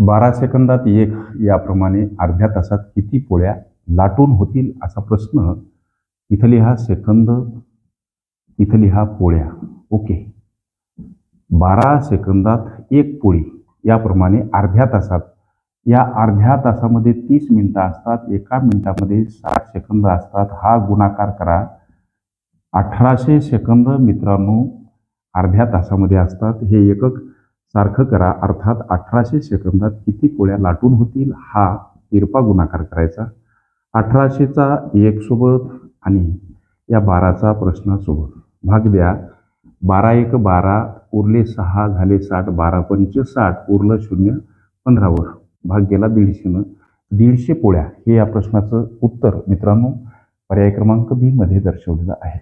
12 सेकंदात एक याप्रमाणे अर्ध्या तासात किती पोळ्या लाटून होतील असा प्रश्न. इथं लिहा सेकंद, इथं लिहा पोळ्या. ओके. 12 सेकंदात एक पोळी याप्रमाणे अर्ध्या तासात, या अर्ध्या तासामध्ये 30 मिनिटं असतात, एका मिनिटामध्ये 60 सेकंद असतात. हा गुणाकार करा. 1800 सेकंद मित्रांनो अर्ध्या तासामध्ये असतात. हे एकक सारखं करा. अर्थात 1800 सेकंदात किती पोळ्या लाटून होतील हा तिरपा गुणाकार करायचा. 1800चा 1 सोबत आणि या 12चा प्रश्नासोबत भाग द्या. 12 1 12, उरले 6, झाले 60, 12 पंच 60, उरलं 0, 15वर भाग गेला 150. 150 पोळ्या हे या प्रश्नाचं उत्तर मित्रांनो पर्याय क्रमांक बी मध्ये दर्शवलेलं आहे.